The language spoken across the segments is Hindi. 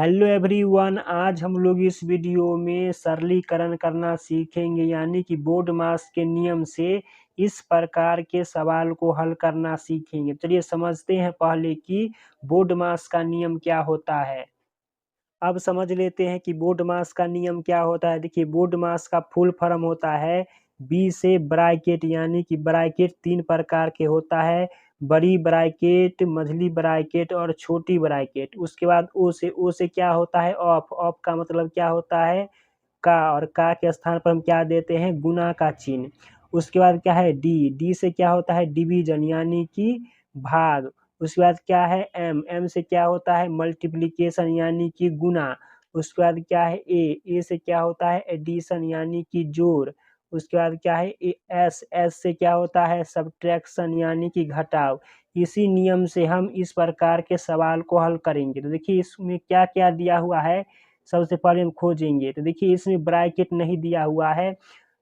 हेलो एवरीवन, आज हम लोग इस वीडियो में सरलीकरण करना सीखेंगे, यानी कि बोर्ड मास के नियम से इस प्रकार के सवाल को हल करना सीखेंगे। चलिए समझते हैं पहले कि बोर्ड मास का नियम क्या होता है। अब समझ लेते हैं कि बोर्ड मास का नियम क्या होता है। देखिए, बोर्ड मास का फुल फॉर्म होता है बी से ब्रैकेट, यानी कि ब्रैकेट तीन प्रकार के होता है, बड़ी ब्रैकेट, मझली ब्रैकेट और छोटी ब्रैकेट। उसके बाद ओ से क्या होता है ऑफ। ऑफ का मतलब क्या होता है का, और का के स्थान पर हम क्या देते हैं गुना का चिन्ह। उसके बाद क्या है डी। डी से क्या होता है डिवीजन, यानी कि भाग। उसके बाद क्या है एम। एम से क्या होता है मल्टीप्लिकेशन, यानी कि गुना। उसके बाद क्या है ए। ए से क्या होता है एडिशन, यानी कि जोड़। उसके बाद क्या है एस। एस से क्या होता है सब्ट्रैक्शन, यानी कि घटाव। इसी नियम से हम इस प्रकार के सवाल को हल करेंगे। तो देखिए इसमें क्या क्या दिया हुआ है, सबसे पहले हम खोजेंगे। तो देखिए इसमें ब्रैकेट नहीं दिया हुआ है।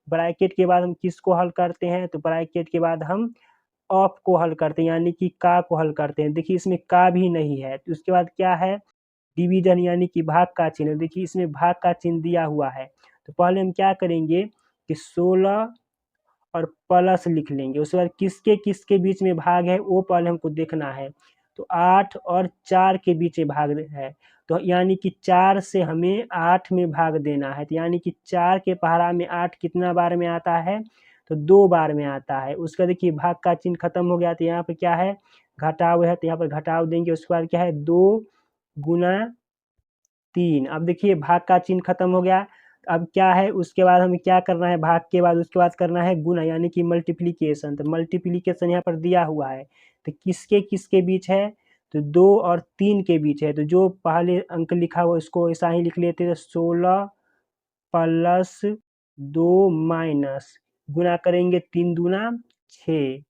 ब्रैकेट के बाद हम किसको हल करते हैं, तो ब्रैकेट के बाद हम ऑफ को हल करते हैं, यानी कि का को हल करते हैं। देखिए इसमें का भी नहीं है। तो उसके बाद क्या है डिवीजन, यानी कि भाग का चिन्ह। देखिए इसमें भाग का चिन्ह दिया हुआ है। तो पहले हम क्या करेंगे कि 16 और प्लस लिख लेंगे। उसके बाद किसके किसके बीच में भाग है वो पहले हमको देखना है। तो 8 और 4 के बीच में भाग है, तो यानी कि 4 से हमें 8 में भाग देना है। तो यानी कि 4 के पहाड़ा में 8 कितना बार में आता है, तो 2 बार में आता है। उसका देखिए भाग का चिन्ह खत्म हो गया, तो यहाँ पर क्या है घटाव है, तो यहाँ पर घटाव देंगे। उसके बाद क्या है 2 गुना 3। अब देखिए भाग का चिन्ह खत्म हो गया। अब क्या है उसके बाद हमें क्या करना है भाग के बाद, उसके बाद करना है गुना, यानी कि मल्टीप्लिकेशन। तो मल्टीप्लिकेशन यहाँ पर दिया हुआ है, तो किसके किसके बीच है, तो 2 और 3 के बीच है। तो जो पहले अंक लिखा हुआ इसको ऐसा ही लिख लेते हैं, 16 प्लस 2 माइनस गुना करेंगे 3 दूना 6।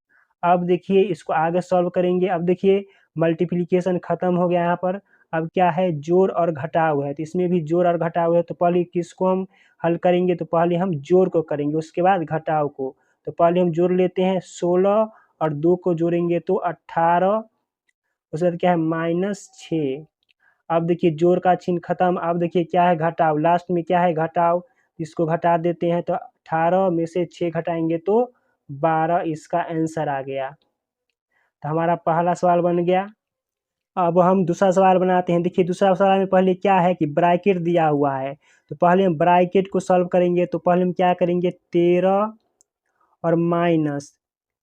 अब देखिए इसको आगे सॉल्व करेंगे। अब देखिए मल्टीप्लिकेशन खत्म हो गया यहाँ पर। अब क्या है जोड़ और घटाव है, तो इसमें भी जोड़ और घटाव है। तो पहले किसको हम हल करेंगे, तो पहले हम जोड़ को करेंगे उसके बाद घटाव को। तो पहले हम जोड़ लेते हैं 16 और 2 को जोड़ेंगे तो 18। उसके बाद क्या है -6। अब देखिए जोड़ का चिन्ह खत्म। अब देखिए क्या है घटाव, लास्ट में क्या है घटाव, इसको घटा देते हैं। तो 18 में से 6 घटाएंगे तो 12, इसका आंसर आ गया। तो हमारा पहला सवाल बन गया। अब हम दूसरा सवाल बनाते हैं। देखिए दूसरा सवाल में पहले क्या है कि ब्रैकेट दिया हुआ है, तो पहले हम ब्रैकेट को सॉल्व करेंगे। तो पहले हम क्या करेंगे 13 और माइनस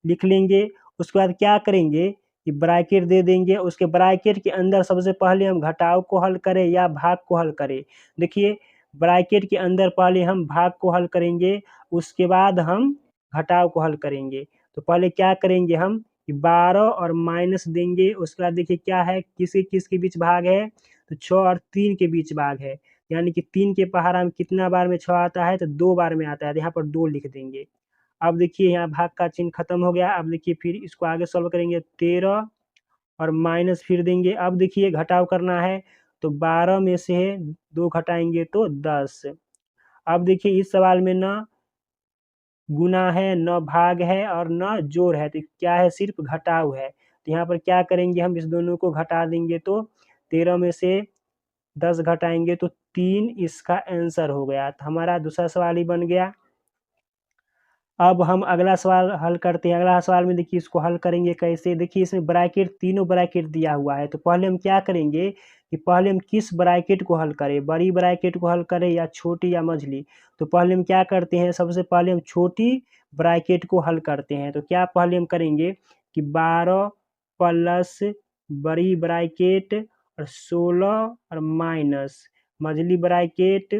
लिख लेंगे। उसके बाद क्या करेंगे कि ब्रैकेट दे देंगे। उसके ब्रैकेट के अंदर सबसे पहले हम घटाव को हल करें या भाग को हल करें। देखिए ब्रैकेट के अंदर पहले हम भाग को हल करेंगे, उसके बाद हम घटाव को हल करेंगे। तो पहले क्या करेंगे हम कि 12 और माइनस देंगे। उसके बाद देखिए क्या है किसके किसके बीच भाग है, तो 6 और 3 के बीच भाग है, यानी कि 3 के पहाड़ा में कितना बार में 6 आता है, तो 2 बार में आता है। तो यहाँ पर 2 लिख देंगे। अब देखिए यहाँ भाग का चिन्ह खत्म हो गया। अब देखिए फिर इसको आगे सॉल्व करेंगे 13 और माइनस फिर देंगे। अब देखिए घटाव करना है, तो 12 में से 2 घटाएंगे तो 10। अब देखिए इस सवाल में न गुना है न भाग है और न जोड़ है, तो क्या है सिर्फ घटाव है। तो यहाँ पर क्या करेंगे हम इस दोनों को घटा देंगे, तो 13 में से 10 घटाएंगे तो 3, इसका आंसर हो गया। तो हमारा दूसरा सवाल ही बन गया। अब हम अगला सवाल हल करते हैं। अगला सवाल में देखिए इसको हल करेंगे कैसे। देखिए इसमें ब्रैकेट तीनों ब्रैकेट दिया हुआ है। तो पहले हम क्या करेंगे कि पहले हम किस ब्रैकेट को हल करें, बड़ी ब्रैकेट को हल करें या छोटी या मझली। तो पहले हम क्या करते हैं, सबसे पहले हम छोटी ब्रैकेट को हल करते हैं। तो क्या पहले हम करेंगे कि 12 प्लस बड़ी ब्रैकेट और 16 और माइनस मझली ब्रैकेट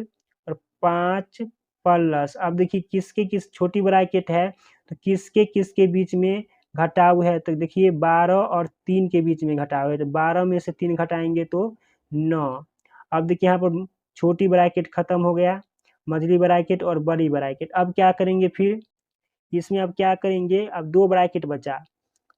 और 5 प्लस। अब देखिए किसके किस छोटी ब्रैकेट है, तो किसके किसके बीच में घटाव है, तो देखिए 12 और 3 के बीच में घटाव है। तो 12 में से 3 घटाएंगे तो 9। अब देखिए यहाँ पर छोटी ब्रैकेट खत्म हो गया, मझली ब्रैकेट और बड़ी ब्रैकेट। अब क्या करेंगे फिर इसमें, अब क्या करेंगे अब 2 ब्रैकेट बचा,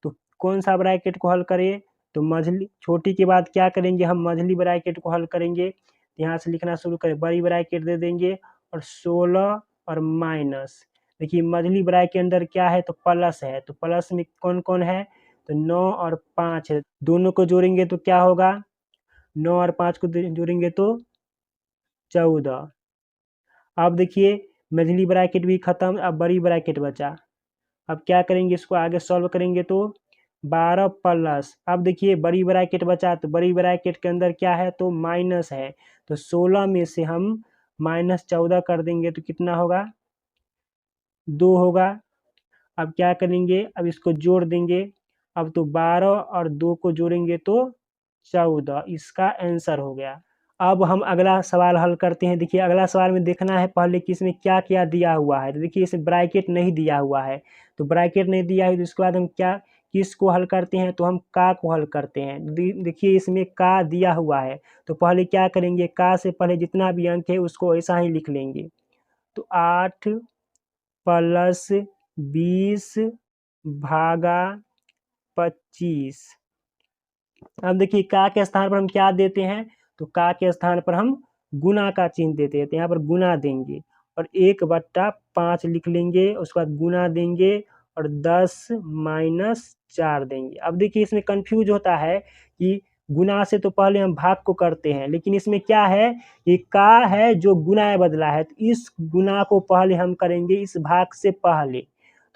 तो कौन सा ब्रैकेट को हल करें, तो मझली छोटी के बाद क्या करेंगे हम मझली ब्रैकेट को हल करेंगे। तो यहाँ से लिखना शुरू करें, बड़ी ब्रैकेट दे देंगे और 16 और माइनस। देखिए मझली ब्रैकेट के अंदर क्या है, तो प्लस है। तो प्लस में कौन कौन है, तो 9 और 5 है। दोनों को जोड़ेंगे तो क्या होगा 9 और 5 को जोड़ेंगे तो 14। अब देखिए मझली ब्रैकेट भी खत्म, अब बड़ी ब्रैकेट बचा। अब क्या करेंगे, इसको आगे सॉल्व करेंगे तो 12 प्लस, अब देखिए बड़ी ब्रैकेट बचा तो बड़ी ब्रैकेट के अंदर क्या है तो माइनस है, तो 16 में से हम -14 कर देंगे तो कितना होगा 2 होगा। अब क्या करेंगे, अब इसको जोड़ देंगे, अब तो 12 और 2 को जोड़ेंगे तो 14, इसका आंसर हो गया। अब हम अगला सवाल हल करते हैं। देखिए अगला सवाल में देखना है पहले कि इसमें क्या क्या दिया हुआ है। तो देखिए इसमें ब्रैकेट नहीं दिया हुआ है, तो ब्रैकेट नहीं दिया है तो इसके बाद हम क्या किस को हल करते हैं, तो हम का को हल करते हैं। देखिए इसमें का दिया हुआ है, तो पहले क्या करेंगे, का से पहले जितना भी अंक है उसको ऐसा ही लिख लेंगे। तो 8 प्लस 20 भागा 25। अब देखिए का के स्थान पर हम क्या देते हैं, तो का के स्थान पर हम गुना का चिन्ह देते हैं, तो यहाँ पर गुना देंगे और 1/5 लिख लेंगे, उसके बाद गुना देंगे और 10 माइनस 4 देंगे। अब देखिए इसमें कंफ्यूज होता है कि गुना से तो पहले हम भाग को करते हैं, लेकिन इसमें क्या है कि का है जो गुना बदला है, तो इस गुना को पहले हम करेंगे इस भाग से पहले।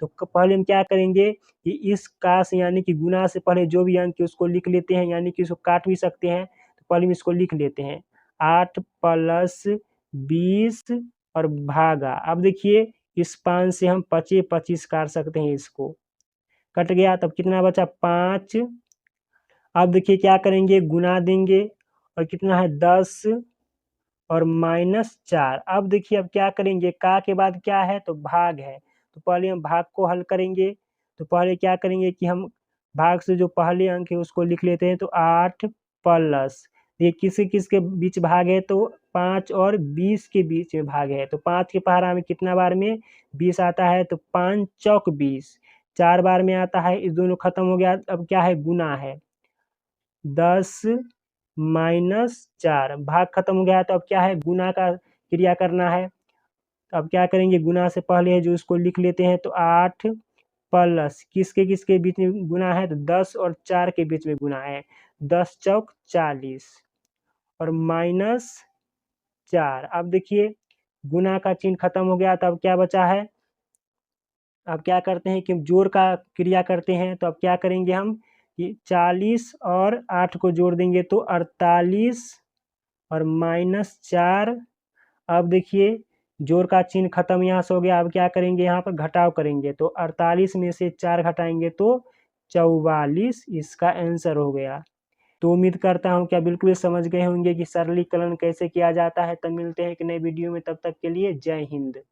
तो पहले हम क्या करेंगे कि इस का से यानी कि गुना से पहले जो भी अंक है उसको लिख लेते हैं, यानी कि इसको काट भी सकते हैं, तो पहले हम इसको लिख लेते हैं 8 प्लस 20 और भागा। अब देखिए इस 5 से हम 25 काट सकते हैं, इसको कट गया, तब कितना बचा 5। अब देखिए क्या करेंगे, गुना देंगे और कितना है 10 और -4। अब देखिए अब क्या करेंगे, का के बाद क्या है तो भाग है, तो पहले हम भाग को हल करेंगे। तो पहले क्या करेंगे कि हम भाग से जो पहले अंक है उसको लिख लेते हैं, तो 8 प्लस ये किसके किसके बीच भाग है, तो 5 और 20 के बीच में भाग है, तो 5 के पहाड़ा में कितना बार में 20 आता है, तो 5 चौक 20, 4 बार में आता है, इस दोनों खत्म हो गया। अब क्या है गुना है 10 -4, भाग खत्म हो गया है, तो अब क्या है गुना का क्रिया करना है। तो अब क्या करेंगे, गुना से पहले है जो उसको लिख लेते हैं, तो 8 प्लस किसके किसके बीच में गुना है, तो 10 और 4 के बीच में गुना है, 10 चौक 40 और -4। अब देखिए गुना का चिन्ह खत्म हो गया, तो अब क्या बचा है, अब क्या करते हैं कि जोड़ का क्रिया करते हैं। तो अब क्या करेंगे हम कि 40 और 8 को जोड़ देंगे तो 48 और -4। अब देखिए जोड़ का चिन्ह खत्म यहाँ से हो गया, अब क्या करेंगे यहाँ पर घटाव करेंगे, तो 48 में से 4 घटाएंगे तो 44, इसका आंसर हो गया। तो उम्मीद करता हूँ क्या बिल्कुल समझ गए होंगे कि सरलीकरण कैसे किया जाता है। तब मिलते हैं एक नए वीडियो में, तब तक के लिए जय हिंद।